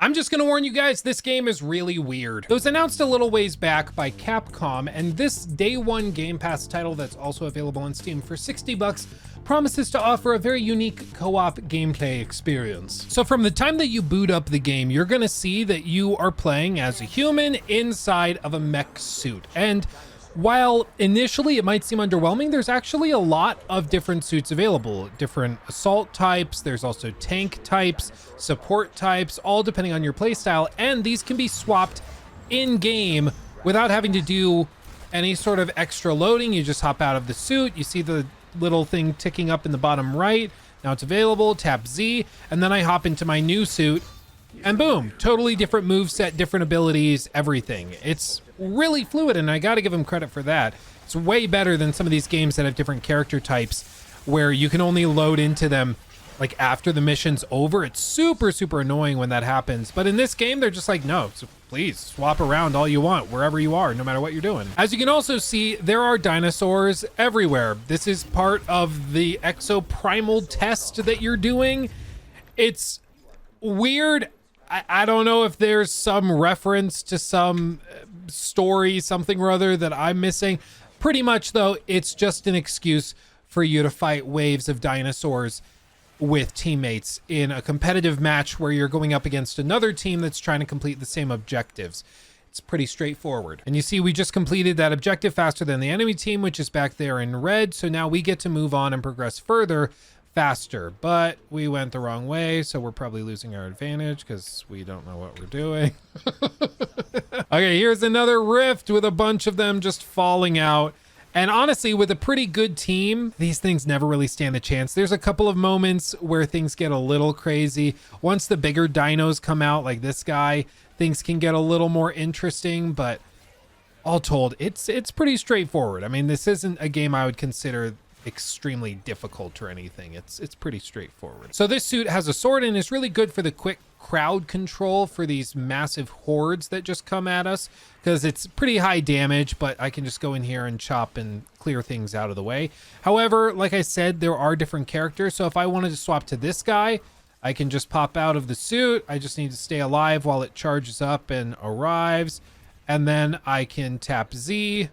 I'm just gonna warn you guys, this game is really weird. It was announced a little ways back by Capcom, and this day one Game Pass title that's also available on Steam for 60 bucks promises to offer a very unique co-op gameplay experience. So from the time that you boot up the game, you're gonna see that you are playing as a human inside of a mech suit. And while initially it might seem underwhelming, there's actually a lot of different suits available. Different assault types, there's also tank types, support types, all depending on your playstyle, and these can be swapped in-game without having to do any sort of extra loading. You just hop out of the suit, you see the little thing ticking up in the bottom right, now it's available, tap Z, and then I hop into my new suit, and boom, totally different moveset, different abilities, everything. It's really fluid, and I gotta give them credit for that. It's way better than some of these games that have different character types where you can only load into them like after the mission's over. It's super, super annoying when that happens. But in this game, they're just like, no, so please swap around all you want, wherever you are, no matter what you're doing. As you can also see, there are dinosaurs everywhere. This is part of the exoprimal test that you're doing. It's weird. I don't know if there's some reference to some story, something or other that I'm missing. Pretty much though, it's just an excuse for you to fight waves of dinosaurs with teammates in a competitive match where you're going up against another team that's trying to complete the same objectives. It's pretty straightforward. And you see, we just completed that objective faster than the enemy team, which is back there in red. So now we get to move on and progress further faster, but we went the wrong way, so we're probably losing our advantage because we don't know what we're doing. Okay, here's another rift with a bunch of them just falling out. And honestly, with a pretty good team, these things never really stand a chance. There's a couple of moments where things get a little crazy. Once the bigger dinos come out, like this guy, things can get a little more interesting, but all told, it's pretty straightforward. I mean, this isn't a game I would consider extremely difficult or anything. It's pretty straightforward. So this suit has a sword and is really good for the quick crowd control for these massive hordes that just come at us, because it's pretty high damage, but I can just go in here and chop and clear things out of the way. However, like I said, there are different characters, so if I wanted to swap to this guy, I can just pop out of the suit. I just need to stay alive while it charges up and arrives, and then I can tap Z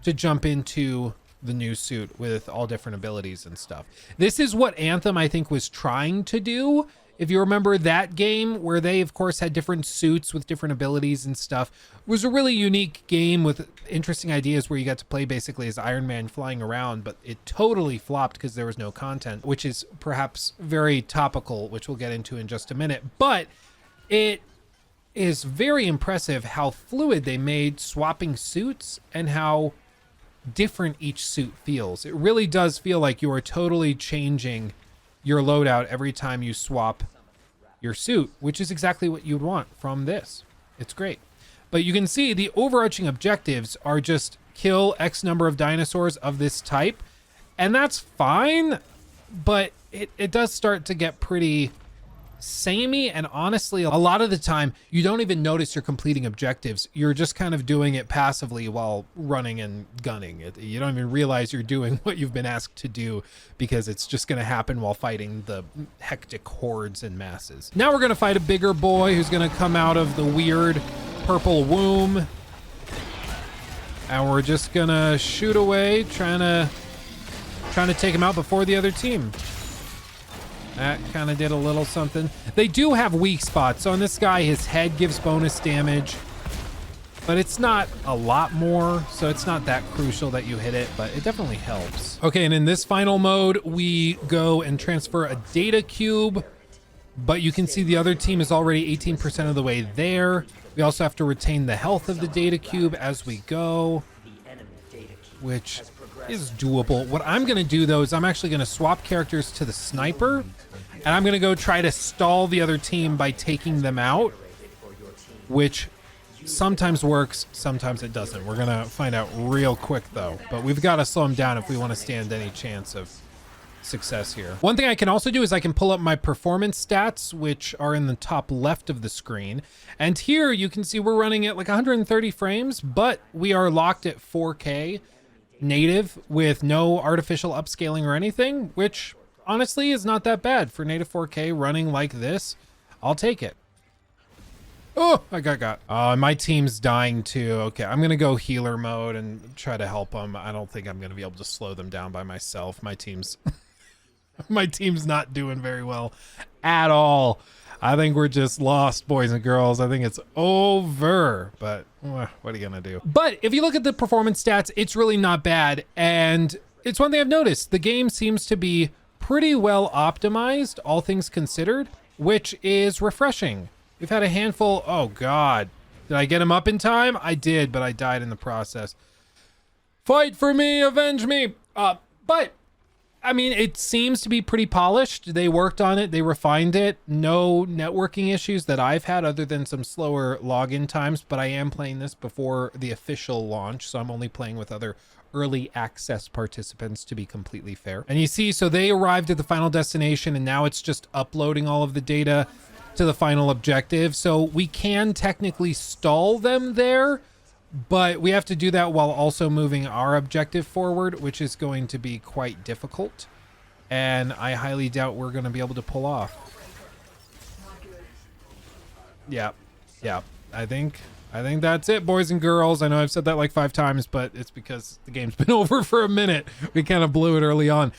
to jump into the new suit with all different abilities and stuff. This is what Anthem, I think, was trying to do. If you remember that game, where they, of course, had different suits with different abilities and stuff, it was a really unique game with interesting ideas where you got to play basically as Iron Man flying around, but it totally flopped because there was no content, which is perhaps very topical, which we'll get into in just a minute. But it is very impressive how fluid they made swapping suits and how different each suit feels. It really does feel like you are totally changing your loadout every time you swap your suit, which is exactly what you'd want from this. It's great. But you can see the overarching objectives are just kill X number of dinosaurs of this type, and that's fine, but it does start to get pretty samey, and honestly, a lot of the time you don't even notice you're completing objectives. You're just kind of doing it passively while running and gunning. You don't even realize you're doing what you've been asked to do because it's just going to happen while fighting the hectic hordes and masses. Now we're going to fight a bigger boy who's going to come out of the weird purple womb, and we're just gonna shoot away, trying to take him out before the other team. That kind of did a little something. They do have weak spots. So on this guy, his head gives bonus damage, but it's not a lot more, so it's not that crucial that you hit it, but it definitely helps. Okay, and in this final mode, we go and transfer a data cube, but you can see the other team is already 18% of the way there. We also have to retain the health of the data cube as we go, which is doable. What I'm gonna do though is I'm actually gonna swap characters to the sniper, and I'm gonna go try to stall the other team by taking them out, which sometimes works, sometimes it doesn't. We're gonna find out real quick though, but we've got to slow them down if we want to stand any chance of success here. One thing I can also do is I can pull up my performance stats, which are in the top left of the screen, and here you can see we're running at like 130 frames, but we are locked at 4K native with no artificial upscaling or anything, which honestly is not that bad for native 4K running like this. I'll take it. Oh, I got. Oh, and my team's dying too. Okay, I'm gonna go healer mode and try to help them. I don't think I'm gonna be able to slow them down by myself. My team's my team's not doing very well at all. I think we're just lost, boys and girls. I think it's over, but what are you gonna do? But if you look at the performance stats, it's really not bad. And it's one thing I've noticed. The game seems to be pretty well optimized, all things considered, which is refreshing. We've had a handful. Oh God, did I get him up in time? I did, but I died in the process. Fight for me, avenge me. But I mean, it seems to be pretty polished. They worked on it. They refined it. No networking issues that I've had other than some slower login times, but I am playing this before the official launch. So I'm only playing with other early access participants, to be completely fair. And you see, so they arrived at the final destination and now it's just uploading all of the data to the final objective. So we can technically stall them there, but we have to do that while also moving our objective forward, which is going to be quite difficult. And I highly doubt we're going to be able to pull off. Yeah. I think that's it, boys and girls. I know I've said that like 5 times, but it's because the game's been over for a minute. We kind of blew it early on.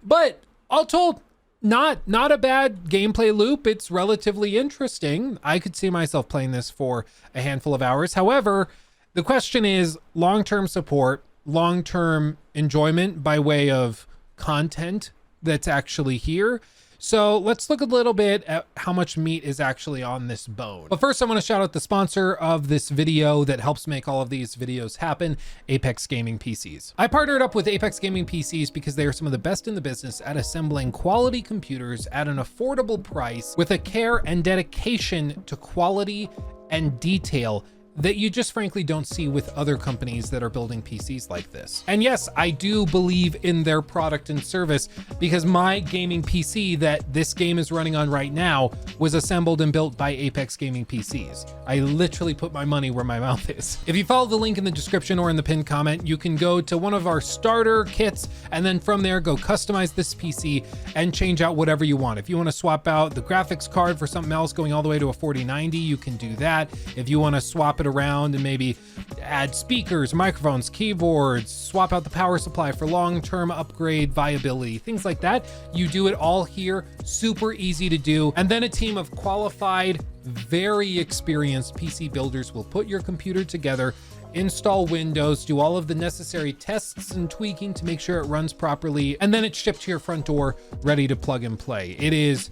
But all told, not a bad gameplay loop. It's relatively interesting. I could see myself playing this for a handful of hours. However, the question is long-term support, long-term enjoyment by way of content that's actually here. So let's look a little bit at how much meat is actually on this bone. But first, I want to shout out the sponsor of this video that helps make all of these videos happen, Apex Gaming PCs. I partnered up with Apex Gaming PCs because they are some of the best in the business at assembling quality computers at an affordable price with a care and dedication to quality and detail that you just frankly don't see with other companies that are building PCs like this. And yes, I do believe in their product and service because my gaming PC that this game is running on right now was assembled and built by Apex Gaming PCs. I literally put my money where my mouth is. If you follow the link in the description or in the pinned comment, you can go to one of our starter kits and then from there go customize this PC and change out whatever you want. If you want to swap out the graphics card for something else going all the way to a 4090, you can do that. If you want to swap it around and maybe add speakers, microphones, keyboards, swap out the power supply for long-term upgrade viability, things like that, you do it all here. Super easy to do. And then a team of qualified, very experienced PC builders will put your computer together, install Windows, do all of the necessary tests and tweaking to make sure it runs properly, and then it's shipped to your front door ready to plug and play. It is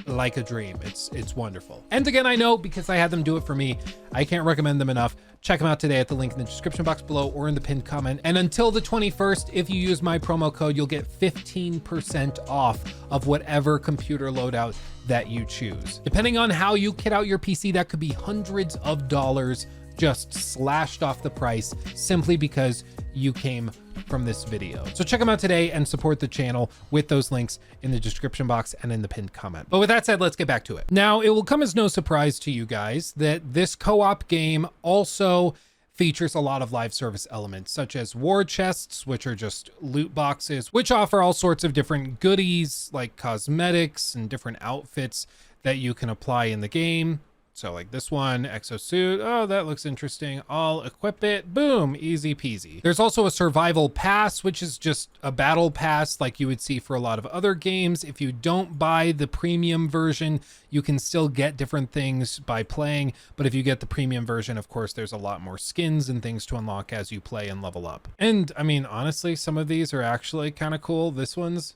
like a dream. It's wonderful. And again, I know because I had them do it for me, I can't recommend them enough. Check them out today at the link in the description box below or in the pinned comment. And until the 21st, if you use my promo code, you'll get 15% off of whatever computer loadout that you choose. Depending on how you kit out your PC, that could be hundreds of dollars just slashed off the price simply because you came from this video. So check them out today and support the channel with those links in the description box and in the pinned comment. But with that said, let's get back to it. Now, it will come as no surprise to you guys that this co-op game also features a lot of live service elements, such as war chests, which are just loot boxes, which offer all sorts of different goodies like cosmetics and different outfits that you can apply in the game. So like this one, exosuit, oh, that looks interesting. I'll equip it, boom, easy peasy. There's also a survival pass, which is just a battle pass like you would see for a lot of other games. If you don't buy the premium version, you can still get different things by playing. But if you get the premium version, of course, there's a lot more skins and things to unlock as you play and level up. And I mean, honestly, some of these are actually kind of cool. This one's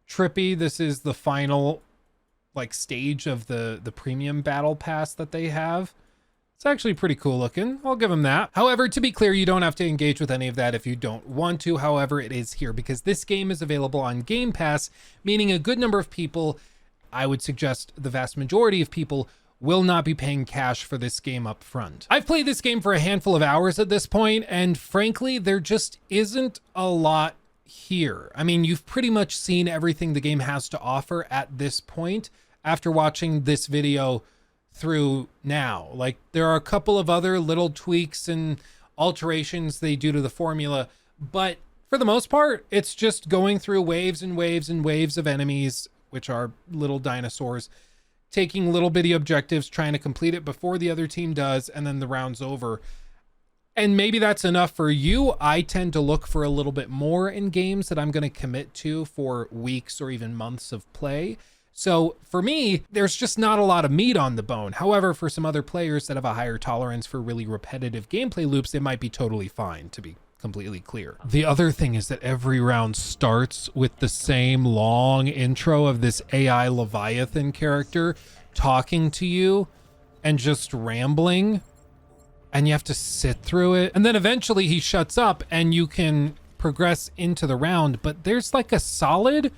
trippy. This is the final like stage of the premium battle pass that they have. It's actually pretty cool looking. I'll give them that. However, to be clear, you don't have to engage with any of that if you don't want to. However, it is here because this game is available on Game Pass, meaning a good number of people, I would suggest the vast majority of people, will not be paying cash for this game up front. I've played this game for a handful of hours at this point, and frankly, there just isn't a lot here. I mean, you've pretty much seen everything the game has to offer at this point after watching this video through now. Like, there are a couple of other little tweaks and alterations they do to the formula, but for the most part, it's just going through waves and waves and waves of enemies, which are little dinosaurs, taking little bitty objectives, trying to complete it before the other team does, and then the round's over. And maybe that's enough for you. I tend to look for a little bit more in games that I'm going to commit to for weeks or even months of play. So for me, there's just not a lot of meat on the bone. However, for some other players that have a higher tolerance for really repetitive gameplay loops, it might be totally fine, to be completely clear. The other thing is that every round starts with the same long intro of this AI Leviathan character talking to you and just rambling, and you have to sit through it. And then eventually he shuts up and you can progress into the round, but there's like a solid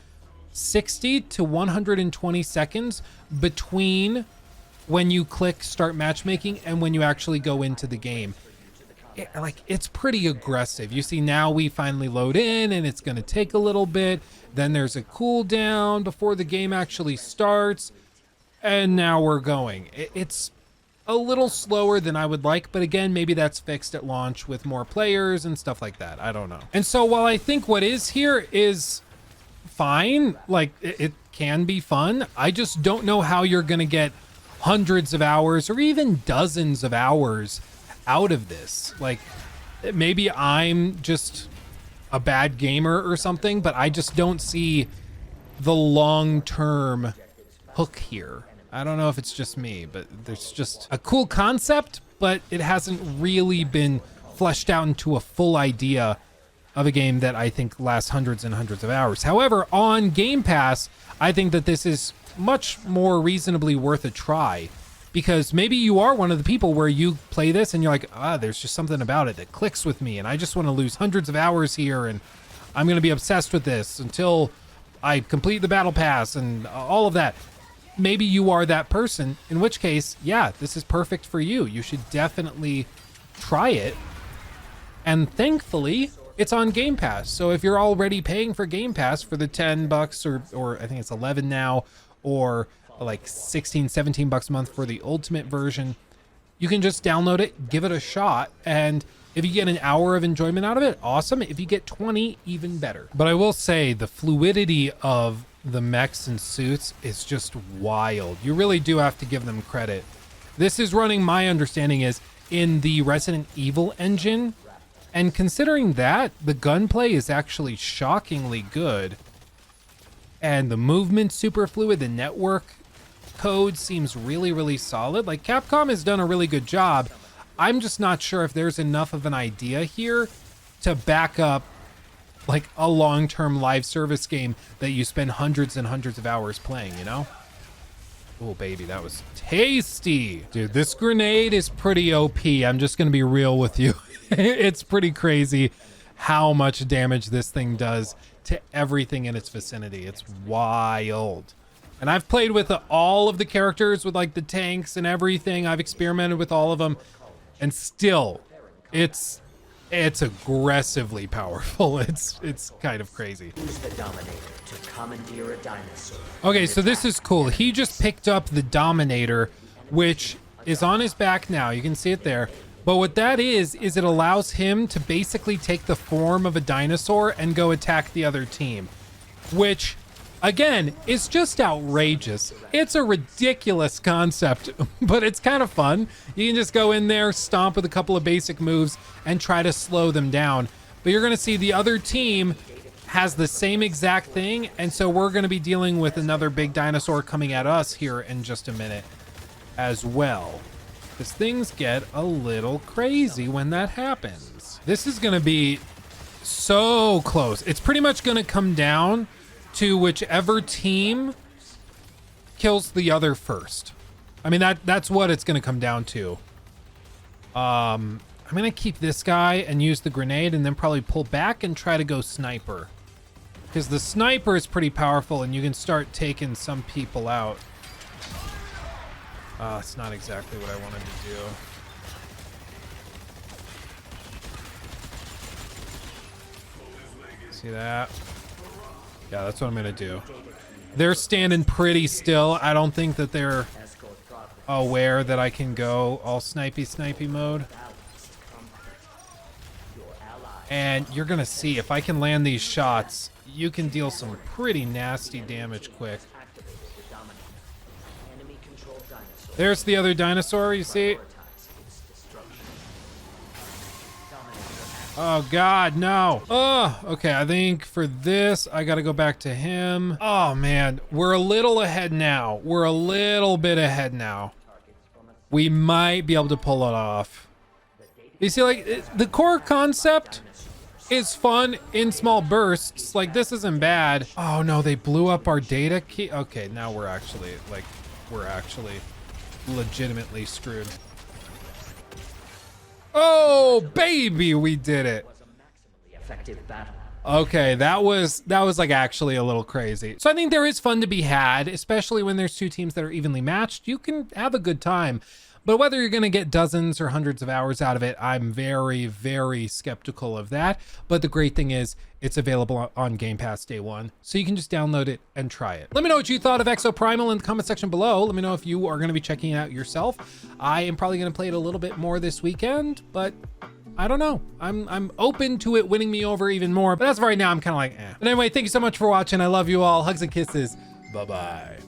60 to 120 seconds between when you click start matchmaking and when you actually go into the game. It's pretty aggressive. You see, now we finally load in and it's going to take a little bit. Then there's a cooldown before the game actually starts. And now we're going. It's a little slower than I would like, but again, maybe that's fixed at launch with more players and stuff like that. I don't know. And so while I think what is here is fine, like it can be fun, I just don't know how you're going to get hundreds of hours or even dozens of hours out of this. Like, maybe I'm just a bad gamer or something, but I just don't see the long-term hook here. I don't know if it's just me, but there's just a cool concept, but it hasn't really been fleshed out into a full idea of a game that I think lasts hundreds and hundreds of hours. However, on Game Pass, I think that this is much more reasonably worth a try, because maybe you are one of the people where you play this and you're like, there's just something about it that clicks with me, and I just want to lose hundreds of hours here, and I'm going to be obsessed with this until I complete the battle pass and all of that. Maybe you are that person, in which case, yeah, this is perfect for you. You should definitely try it. And thankfully, it's on Game Pass. So if you're already paying for Game Pass for the $10 or I think it's 11 now, or like 16, 17 bucks a month for the ultimate version, you can just download it, give it a shot, and if you get an hour of enjoyment out of it, awesome. If you get 20, even better. But I will say the fluidity of the mechs and suits is just wild. You really do have to give them credit. This is running, my understanding is, in the Resident Evil engine, and considering that, the gunplay is actually shockingly good, and the movement's super fluid, the network code seems really, really solid. Like, Capcom has done a really good job. I'm just not sure if there's enough of an idea here to back up like a long-term live service game that you spend hundreds and hundreds of hours playing, you know? Oh, baby, that was tasty. Dude, this grenade is pretty OP. I'm just gonna be real with you. It's pretty crazy how much damage this thing does to everything in its vicinity. It's wild. And I've played with all of the characters, with like the tanks and everything. I've experimented with all of them, and still, it's aggressively powerful. It's kind of crazy. Use the Dominator to commandeer a dinosaur. Okay, so this is cool. He just picked up the Dominator, which is on his back now. You can see it there. But what that is it allows him to basically take the form of a dinosaur and go attack the other team, which, again, is just outrageous. It's a ridiculous concept, but it's kind of fun. You can just go in there, stomp with a couple of basic moves, and try to slow them down. But you're going to see the other team has the same exact thing, and so we're going to be dealing with another big dinosaur coming at us here in just a minute as well. Because things get a little crazy when that happens. This is going to be so close. It's pretty much going to come down to whichever team kills the other first. I mean, that's what it's going to come down to. I'm going to keep this guy and use the grenade, and then probably pull back and try to go sniper. Because the sniper is pretty powerful, and you can start taking some people out. It's not exactly what I wanted to do. See that? Yeah, that's what I'm gonna do. They're standing pretty still. I don't think that they're aware that I can go all snipey mode. And you're gonna see, if I can land these shots, you can deal some pretty nasty damage quick. There's the other dinosaur, you see? Oh God, no. Oh, okay, I think for this, I gotta go back to him. Oh man, we're a little ahead now. We're a little bit ahead now. We might be able to pull it off. You see, like, the core concept is fun in small bursts. Like, this isn't bad. Oh no, they blew up our data key. Okay, now we're actually legitimately screwed. Oh baby, we did it. Okay, that was like actually a little crazy. So I think there is fun to be had, especially when there's two teams that are evenly matched. You can have a good time. But whether you're gonna get dozens or hundreds of hours out of it, I'm very, very skeptical of that. But the great thing is it's available on Game Pass day one. So you can just download it and try it. Let me know what you thought of Exoprimal in the comment section below. Let me know if you are gonna be checking it out yourself. I am probably gonna play it a little bit more this weekend, but I don't know. I'm open to it winning me over even more. But as of right now, I'm kind of like, eh. But anyway, thank you so much for watching. I love you all. Hugs and kisses. Bye-bye.